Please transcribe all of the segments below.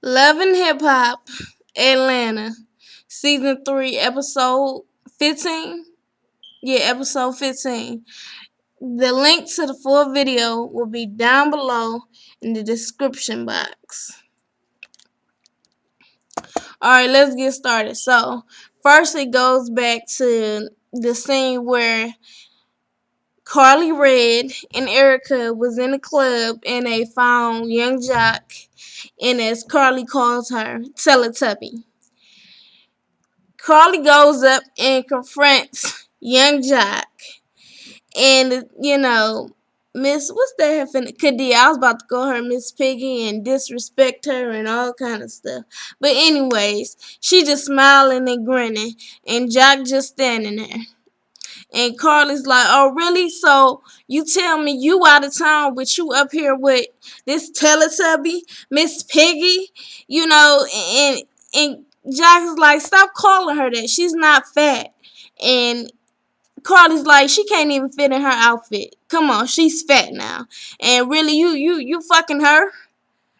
Love and Hip Hop, Atlanta, Season 3, Episode 15. Yeah, Episode 15. The link to the full video will be down below in the description box. Alright, let's get started. So, first it goes back to the scene where Carly Red and Erica was in a club and they found Young Jock and, as Carly calls her, Teletubby. Carly goes up and confronts Young Jock. And, Miss, what's that? Kadia, I was about to call her Miss Piggy and disrespect her and all kind of stuff. But anyways, she just smiling and grinning, and Jock just standing there. And Carly's like, oh, really? So you tell me you out of town, but you up here with this Teletubby, Miss Piggy, and Jock is like, stop calling her that. She's not fat. And Carly's like, she can't even fit in her outfit. Come on, she's fat now. And really, you fucking her?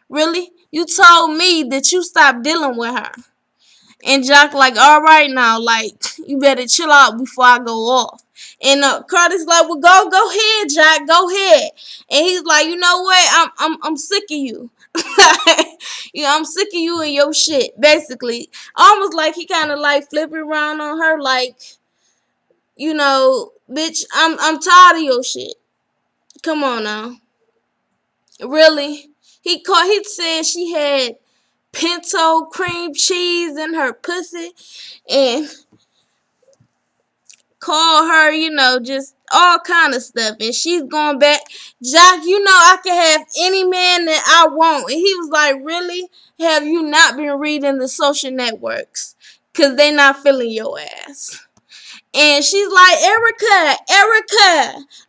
Really? You told me that you stopped dealing with her. And Jock like, all right now, like, you better chill out before I go off. And Carly's like, well, go ahead, Jock, go ahead. And he's like, you know what? I'm sick of you. I'm sick of you and your shit. Basically, almost like he kind of like flipping around on her, like, bitch, I'm tired of your shit. Come on now. Really? He said she had pinto cream cheese in her pussy and call her, just all kind of stuff. And she's going back, Jock, I can have any man that I want. And he was like, really? Have you not been reading the social networks? Because they not feeling your ass. And she's like, Erica,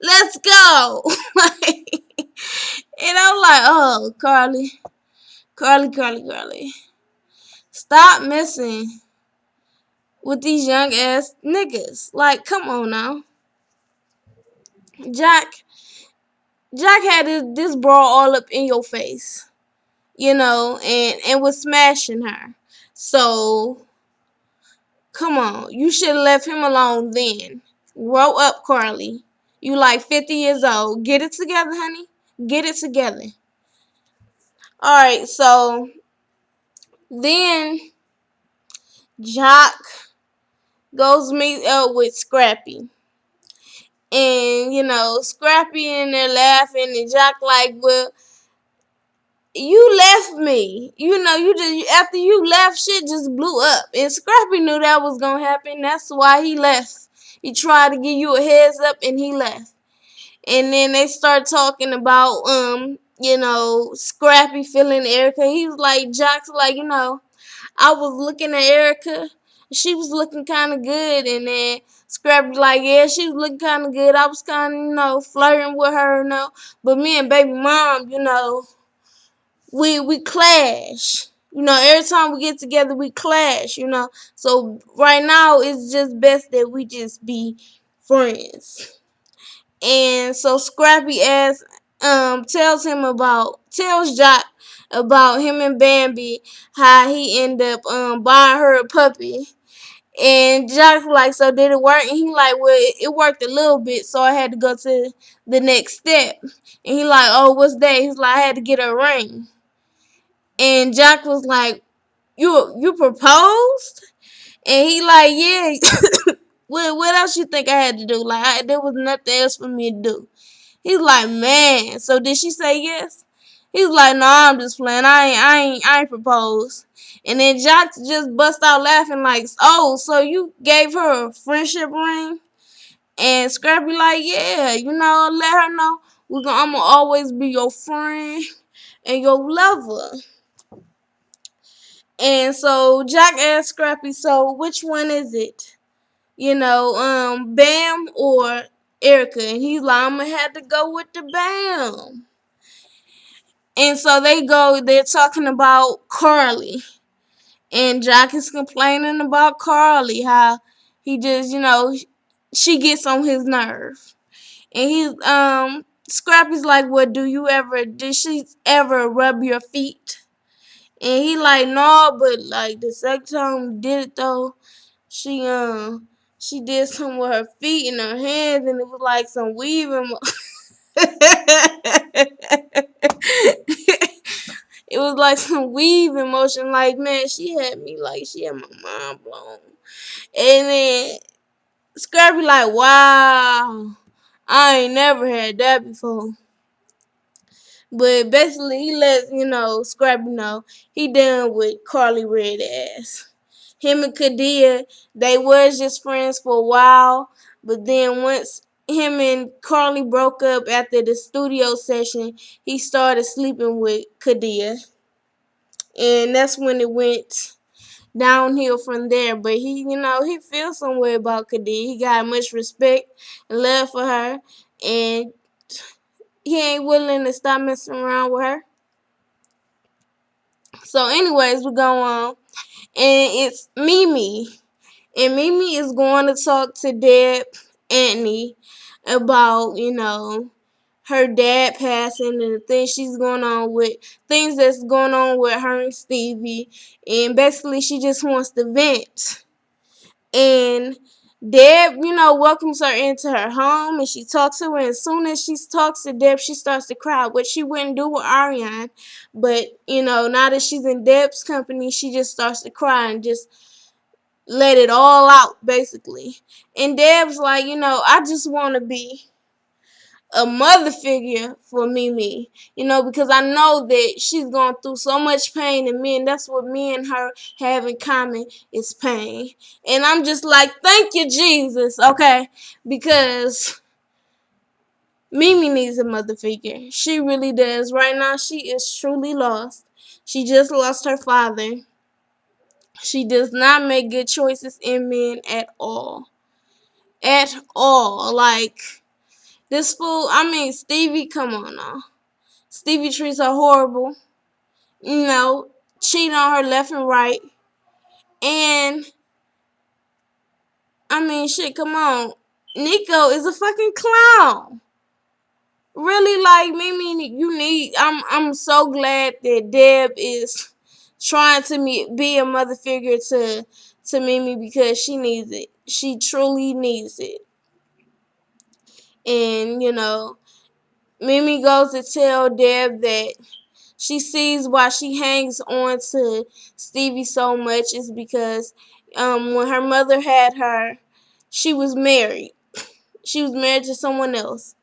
let's go. And I'm like, oh, Carly. Stop messing with these young ass niggas. Like, come on now. Jack had this bra all up in your face. And was smashing her. So, come on. You should have left him alone then. Grow up, Carly. You like 50 years old. Get it together, honey. Get it together. Alright, so then Jock goes meet up with Scrappy. And, Scrappy in there laughing, and Jock like, well, you left me. You just, after you left, shit just blew up. And Scrappy knew that was gonna happen. That's why he left. He tried to give you a heads up and he left. And then they start talking about Scrappy feeling Erica. He was like, Jock's like, I was looking at Erica. She was looking kind of good. And then Scrappy like, yeah, she was looking kind of good. I was kind of, flirting with her, But me and baby mom, we clash. Every time we get together, we clash, So right now, it's just best that we just be friends. And so Scrappy tells Jock about him and Bambi, how he ended up buying her a puppy. And Jock's like, so did it work? And he like, well, it worked a little bit, so I had to go to the next step. And he like, oh, what's that? He's like, I had to get a ring. And Jock was like, you proposed? And he like, yeah. What else you think I had to do? Like, there was nothing else for me to do. He's like, man. So did she say yes? He's like, no, I'm just playing. I ain't proposed. And then Jock just bust out laughing like, oh, so you gave her a friendship ring? And Scrappy like, yeah, let her know I'm gonna always be your friend and your lover. And so Jock asked Scrappy, so which one is it? Bam or Erica? And he's like, I'm gonna have to go with the Bam. And so they're talking about Carly. And Jock is complaining about Carly, how he just, she gets on his nerve. And Scrappy's like, well, did she ever rub your feet? And he like, no, but like the second time we did it though, she did something with her feet and her hands, and it was like some weaving. It was like some weaving motion. Like, man, she had my mind blown. And then Scrappy like, wow, I ain't never had that before. But basically, he lets, Scrappy know he done with Carly Red ass. Him and Kadia, they was just friends for a while, but then once him and Carly broke up after the studio session, he started sleeping with Kadia. And that's when it went downhill from there. But he feels some way about Kadia. He got much respect and love for her, and he ain't willing to stop messing around with her. So, anyways, we go on, and it's Mimi, and Mimi is going to talk to Deb Antony about her dad passing and the things that's going on with her and Stevie, and basically she just wants to vent. And Deb, welcomes her into her home, and she talks to her. And as soon as she talks to Deb, she starts to cry, which she wouldn't do with Ariane. But, now that she's in Deb's company, she just starts to cry and just let it all out, basically. And Deb's like, I just want to be a mother figure for Mimi, because I know that she's going through so much pain, and that's what me and her have in common is pain. And I'm just like, thank you, Jesus, okay? Because Mimi needs a mother figure. She really does. Right now, she is truly lost. She just lost her father. She does not make good choices in men at all. At all. Like, this fool, Stevie, come on now. Stevie treats her horrible, cheating on her left and right. And, shit, come on. Nico is a fucking clown. Really, like, Mimi, I'm so glad that Deb is trying to be a mother figure to Mimi, because she needs it. She truly needs it. And, Mimi goes to tell Deb that she sees why she hangs on to Stevie so much is because when her mother had her, she was married. She was married to someone else.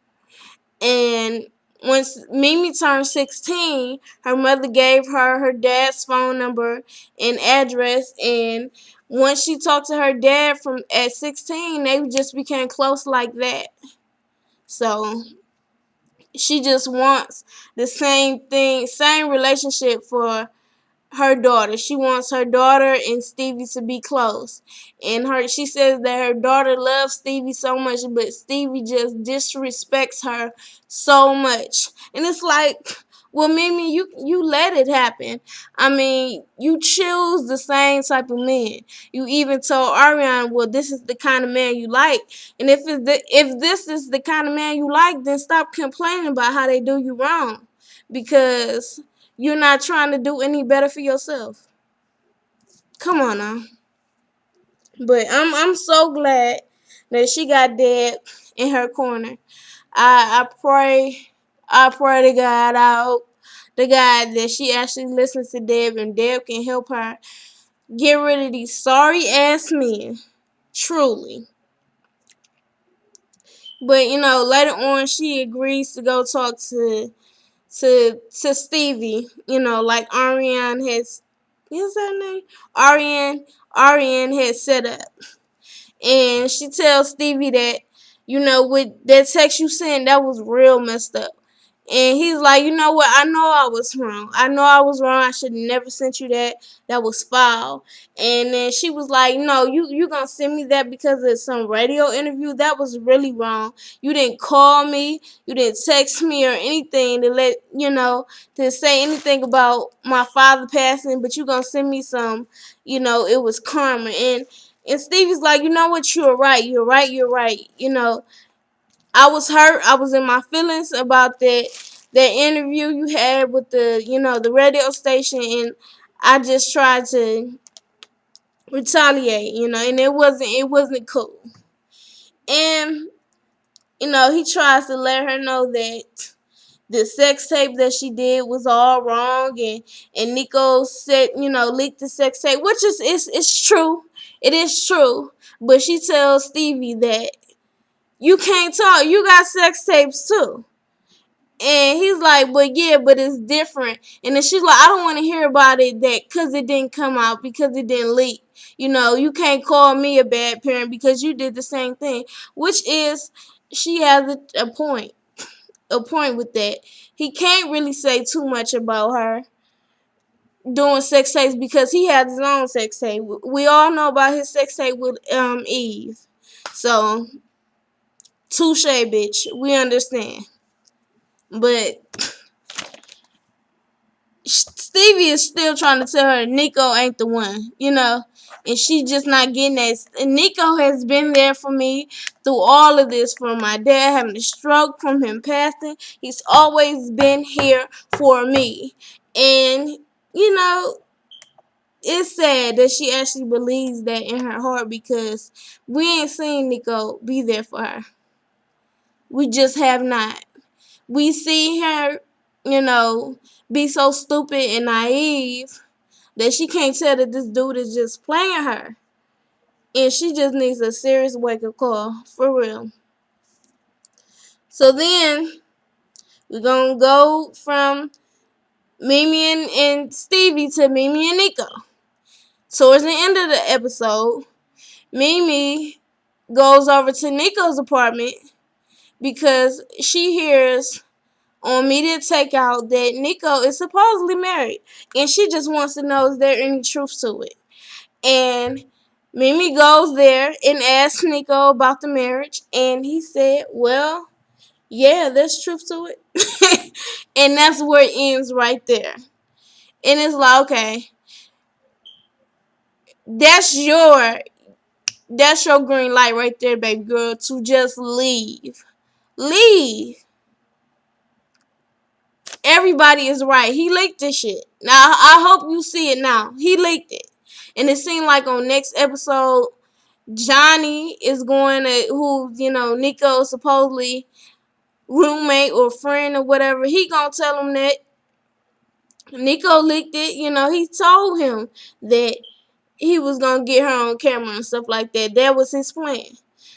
And once Mimi turned 16, her mother gave her dad's phone number and address. And once she talked to her dad at 16, they just became close like that. So she just wants the same relationship for her daughter. She wants her daughter and Stevie to be close. And she says that her daughter loves Stevie so much, but Stevie just disrespects her so much. And it's like, well, Mimi, you let it happen. You choose the same type of man. You even told Ariane, well, this is the kind of man you like. And if this is the kind of man you like, then stop complaining about how they do you wrong. Because you're not trying to do any better for yourself. Come on now. But I'm so glad that she got Deb in her corner. I pray to God. I hope to God that she actually listens to Deb, and Deb can help her get rid of these sorry ass men. Truly. But later on she agrees to go talk to Stevie, like Ariane has, what's that name? Ariane had set up. And she tells Stevie that, with that text you sent, that was real messed up. And he's like, you know what? I know I was wrong. I should have never sent you that. That was foul. And then she was like, no, you gonna send me that because of some radio interview? That was really wrong. You didn't call me. You didn't text me or anything to say anything about my father passing, but you gonna send me some, it was karma. And Stevie's like, you know what? You're right. I was hurt. I was in my feelings about that interview you had with the radio station, and I just tried to retaliate, and it wasn't cool. And he tries to let her know that the sex tape that she did was all wrong, and Nico said, leaked the sex tape, which is true. It is true. But she tells Stevie that you can't talk. You got sex tapes too. And he's like, but yeah, but it's different. And then she's like, I don't want to hear about it because it didn't come out, because it didn't leak. You can't call me a bad parent because you did the same thing. Which is, she has a point with that. He can't really say too much about her doing sex tapes because he has his own sex tape. We all know about his sex tape with Eve. So, touche, bitch. We understand. But Stevie is still trying to tell her Nico ain't the one, and she just not getting that. And Nico has been there for me through all of this, from my dad having a stroke, from him passing. He's always been here for me. And, it's sad that she actually believes that in her heart, because we ain't seen Nico be there for her. We just have not. We see her, be so stupid and naive that she can't tell that this dude is just playing her. And she just needs a serious wake-up call, for real. So then, we're going to go from Mimi and Stevie to Mimi and Nico. Towards the end of the episode, Mimi goes over to Nico's apartment because she hears on Media Takeout that Nico is supposedly married. And she just wants to know, is there any truth to it? And Mimi goes there and asks Nico about the marriage. And he said, well, yeah, there's truth to it. And that's where it ends right there. And it's like, okay, that's your green light right there, baby girl, to just leave. Leave. Everybody is right. He leaked this shit. Now, I hope you see it now. He leaked it. And it seemed like on next episode, Johnny is going to, who, Nico's supposedly roommate or friend or whatever, he gonna tell him that Nico leaked it. He told him that he was gonna get her on camera and stuff like that. That was his plan.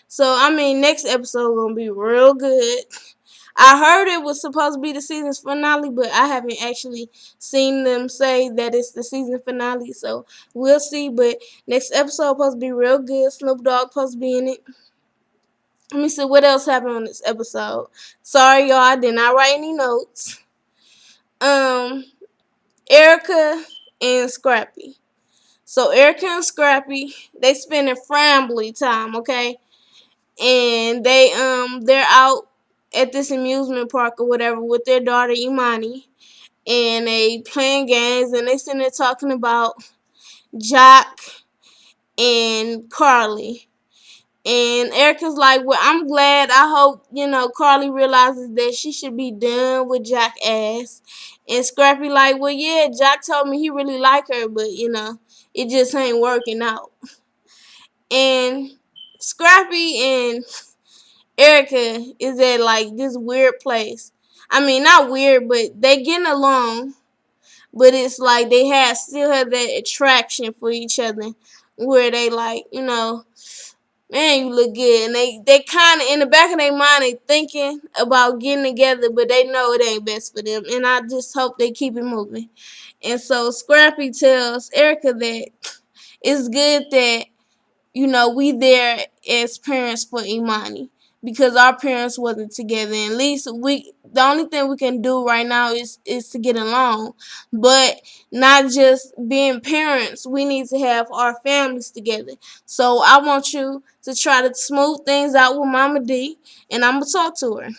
So, next episode gonna be real good. I heard it was supposed to be the season's finale, but I haven't actually seen them say that it's the season finale, so we'll see. But next episode supposed to be real good. Snoop Dogg supposed to be in it. Let me see what else happened on this episode. Sorry, y'all, I did not write any notes. Erica and Scrappy. So Erica and Scrappy, they spending family time, okay? And they're out at this amusement park or whatever with their daughter Imani, and they playing games, and they sitting there talking about Jock and Carly. And Erica's like, well, I'm glad. I hope, Carly realizes that she should be done with Jock ass. And Scrappy like, well, yeah, Jock told me he really like her, but, it just ain't working out. And Scrappy and Erica is at, like, this weird place. Not weird, but they getting along. But it's like they still have that attraction for each other, where they like, man, you look good. And they kind of, in the back of their mind, they thinking about getting together, but they know it ain't best for them. And I just hope they keep it moving. And so Scrappy tells Erica that it's good that, we there as parents for Imani, because our parents wasn't together. And at least the only thing we can do right now is to get along. But not just being parents, we need to have our families together. So I want you to try to smooth things out with Mama D, and I'm gonna talk to her.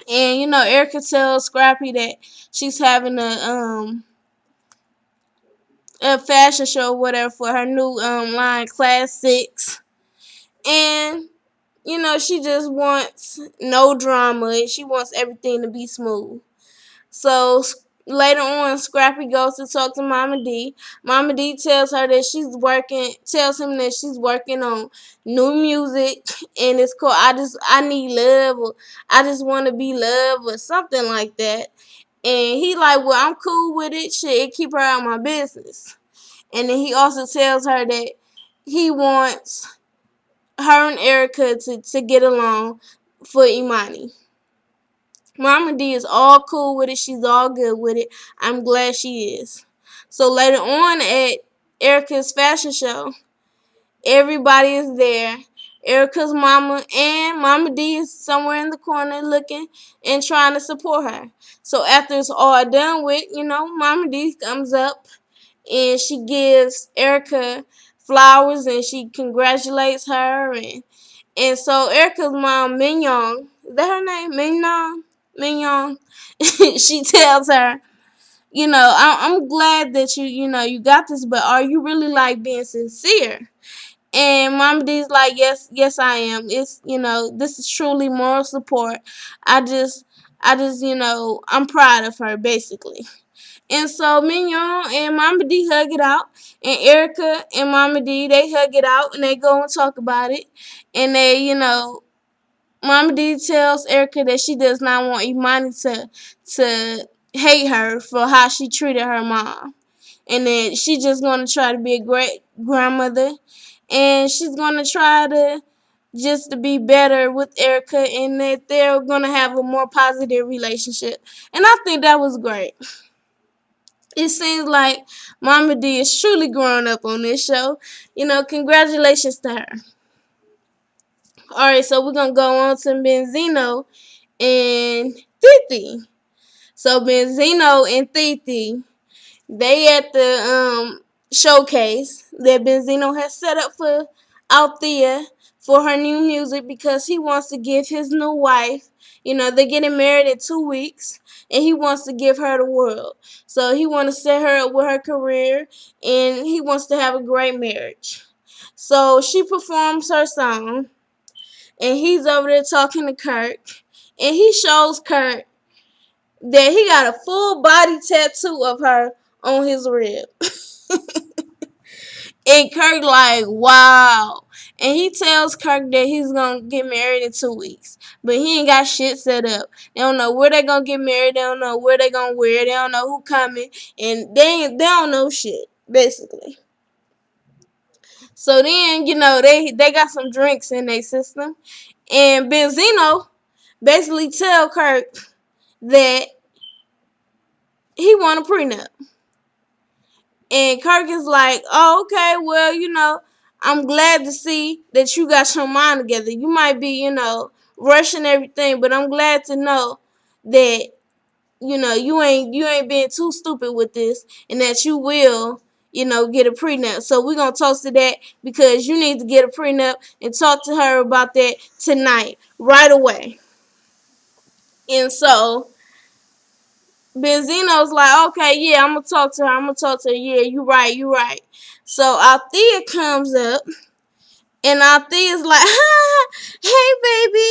And Erica tells Scrappy that she's having a fashion show or whatever for her new line, Class 6. And she just wants no drama. She wants everything to be smooth. So later on, Scrappy goes to talk to Mama D. Mama D tells her that tells him that she's working on new music, and it's called I Need Love, or I Just Want to Be Loved, or something like that. And he like, well, I'm cool with it. Shit, keep her out of my business. And then he also tells her that he wants her and Erica to get along for Imani. Mama D is all cool with it. She's all good with it. I'm glad she is. So later on at Erica's fashion show, everybody is there. Erica's mama and Mama D is somewhere in the corner looking and trying to support her. So after it's all done with, Mama D comes up and she gives Erica flowers and she congratulates her, and so Erica's mom, Mignon, is that her name? Mignon. She tells her, I'm glad that you got this, but are you really like being sincere? And Mama D's like, yes, I am. It's, this is truly moral support. I'm proud of her, basically. And so Mignon and Mama D hug it out, and Erica and Mama D, they hug it out, and they go and talk about it, and Mama D tells Erica that she does not want Imani to hate her for how she treated her mom, and that she's just gonna try to be a great grandmother, and she's gonna try to just to be better with Erica, and that they're gonna have a more positive relationship. And I think that was great. It seems like Mama D is truly growing up on this show. Congratulations to her. Alright, so we're going to go on to Benzino and Titi. So Benzino and Titi, they at the showcase that Benzino has set up for Althea for her new music because he wants to give his new wife, they're getting married in 2 weeks, and he wants to give her the world. So he wants to set her up with her career, and he wants to have a great marriage. So she performs her song, and he's over there talking to Kirk, and he shows Kirk that he got a full body tattoo of her on his rib. And Kirk like, wow. And he tells Kirk that he's going to get married in 2 weeks. But he ain't got shit set up. They don't know where they going to get married. They don't know where they going to wear. They don't know who coming. And they don't know shit, basically. So then, they got some drinks in their system. And Benzino basically tell Kirk that he want a prenup. And Kirk is like, oh, okay, well, I'm glad to see that you got your mind together. You might be, rushing everything, but I'm glad to know that, you ain't being too stupid with this, and that you will, get a prenup. So we're going to toast to that because you need to get a prenup and talk to her about that tonight, right away. And so Benzino's like, okay, yeah, I'm going to talk to her. Yeah, you right. So Althea comes up, and Althea's like, hey, baby,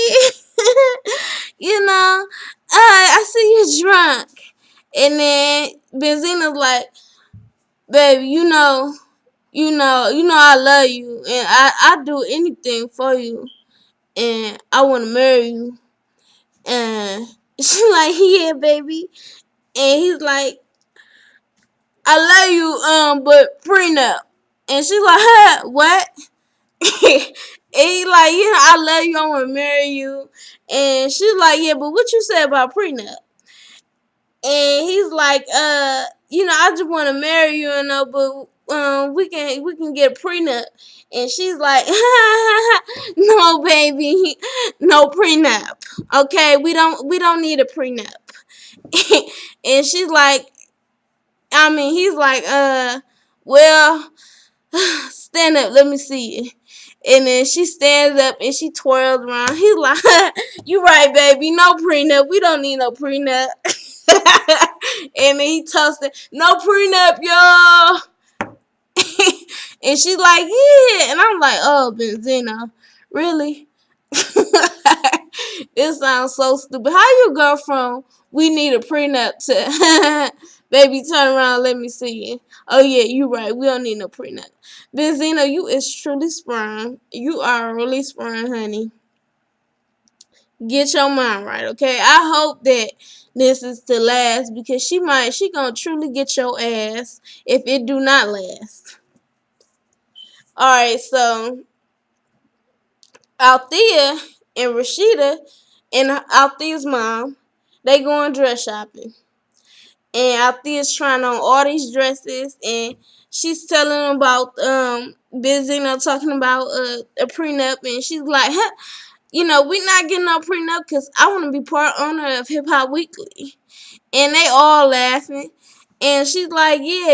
I see you drunk. And then Benzino's like, baby, I love you, and I do anything for you, and I want to marry you. And she's like, yeah, baby. And he's like, I love you, but prenup. And she's like, huh, what? And he's like, I love you, I want to marry you. And she's like, yeah, but what you say about prenup? And he's like, I just want to marry you, but we can get a prenup. And she's like, no, baby, no prenup. Okay, we don't need a prenup. And she's like, he's like, well, stand up, let me see you. And then she stands up and she twirls around. He's like, you right, baby, no prenup. We don't need no prenup. And then he tossed it, no prenup, y'all. And she's like, yeah. And I'm like, oh, Benzino, really? It sounds so stupid. How you go from we need a prenup to baby turn around, let me see it. Oh yeah, you right. We don't need no prenup. Benzino, you is truly sprung. You are really sprung, honey. Get your mind right, okay? I hope that this is to last because she gonna truly get your ass if it do not last. Alright, so Althea and Rashida and Althea's mom, they going dress shopping. And Althea's trying on all these dresses and she's telling them about Busy, talking about a prenup, and she's like, huh, we not getting no prenup because I want to be part owner of Hip Hop Weekly. And they all laughing. And she's like, yeah,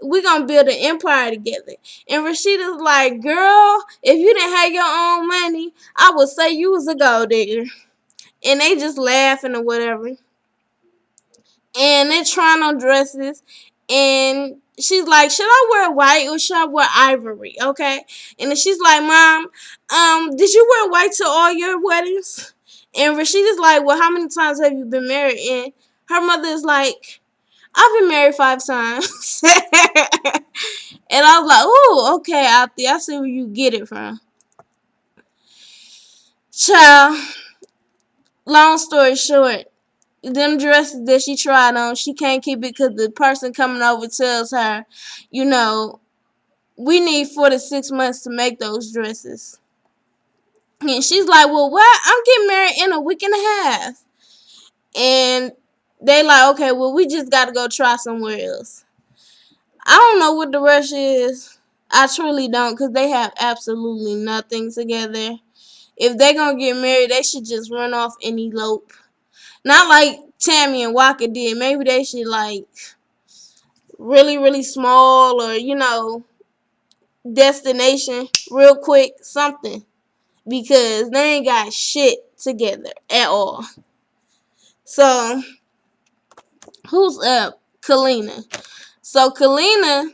we gonna build an empire together. And Rashida's like, girl, if you didn't have your own money, I would say you was a gold digger. And they just laughing or whatever. And they're trying on dresses. And she's like, should I wear white or should I wear ivory? Okay. And then she's like, Mom, did you wear white to all your weddings? And Rashida's like, well, how many times have you been married? And her mother is like, I've been married 5 times. And I was like, ooh, okay, I see where you get it from. Child, long story short, them dresses that she tried on, she can't keep it because the person coming over tells her, we need 4 to 6 months to make those dresses. And she's like, well, what? I'm getting married in a week and a half. And they like, okay, well, we just got to go try somewhere else. I don't know what the rush is. I truly don't, because they have absolutely nothing together. If they gonna get married, they should just run off and elope. Not like Tammy and Waka did. Maybe they should, like, really, really small or, destination real quick, something. Because they ain't got shit together at all. So, who's up? Kalina. So, Kalina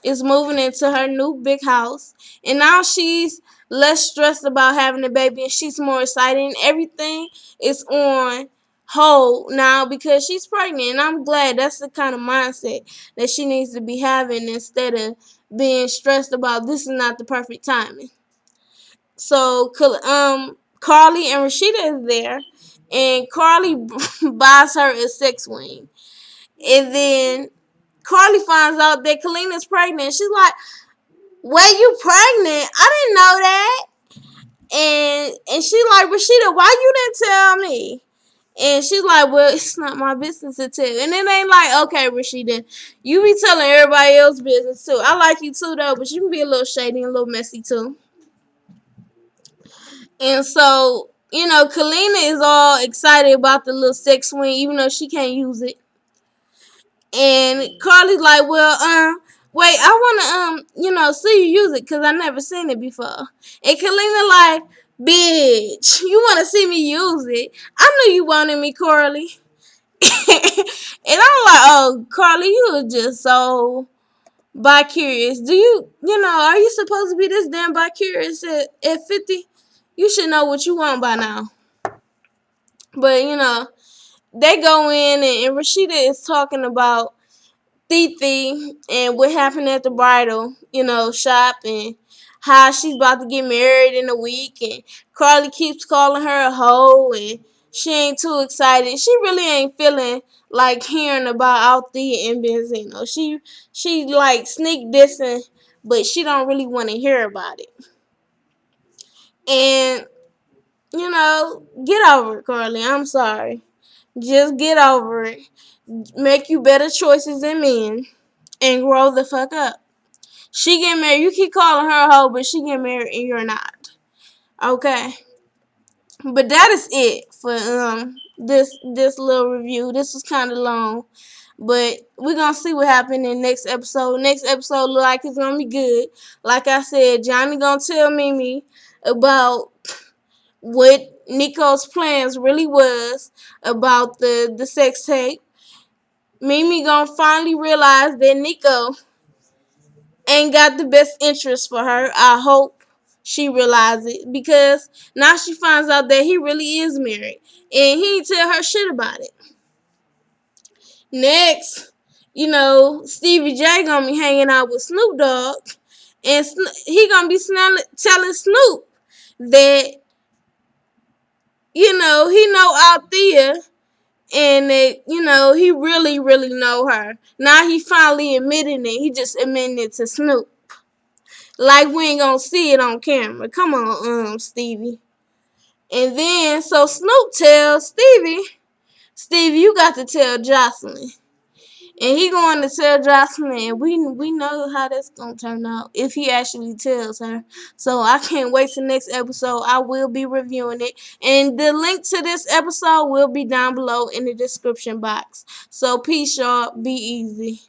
is moving into her new big house, and now she's less stressed about having a baby and she's more excited, and everything is on hold now because she's pregnant. And I'm glad that's the kind of mindset that she needs to be having instead of being stressed about this is not the perfect timing. So Carly and Rashida is there, and Carly buys her a sex swing, and then Carly finds out that Kalina's pregnant. She's like, wait, you pregnant? I didn't know that. And she's like, Rashida, why you didn't tell me? And she's like, well, it's not my business to tell. And it ain't like, okay, Rashida, you be telling everybody else's business too. I like you too, though, but you can be a little shady and a little messy too. And so, Kalina is all excited about the little sex swing, even though she can't use it. And Carly's like, well, wait, I want to, see you use it because I never seen it before. And Kalina like, bitch, you want to see me use it? I knew you wanted me, Carly. And I'm like, oh, Carly, you are just so bi-curious. Are you supposed to be this damn bi-curious at 50? You should know what you want by now. But, they go in and Rashida is talking about Fifi and what happened at the bridal, shop, and how she's about to get married in a week, and Carly keeps calling her a hoe, and she ain't too excited. She really ain't feeling like hearing about Althea and Benzino. She like sneak dissing, but she don't really want to hear about it. And get over it, Carly. I'm sorry. Just get over it. Make you better choices than men. And grow the fuck up. She get married. You keep calling her a hoe, but she get married and you're not. Okay. But that is it for this little review. This was kind of long, but we're gonna see what happened in next episode. Next episode look like it's gonna be good. Like I said, Johnny gonna tell Mimi about what Nico's plans really was about the sex tape. Mimi gonna finally realize that Nico ain't got the best interest for her. I hope she realized it, because now she finds out that he really is married, and he ain't tell her shit about it. Next, Stevie J gonna be hanging out with Snoop Dogg, and he gonna be telling Snoop that, he know Althea, and that, he really, really know her. Now he finally admitting it. He just admitting it to Snoop. Like, we ain't gonna see it on camera. Come on, Stevie. And then, so Snoop tells Stevie, you got to tell Jocelyn. And he going to tell Jocelyn, and we know how that's going to turn out if he actually tells her. So I can't wait till next episode. I will be reviewing it. And the link to this episode will be down below in the description box. So peace, y'all. Be easy.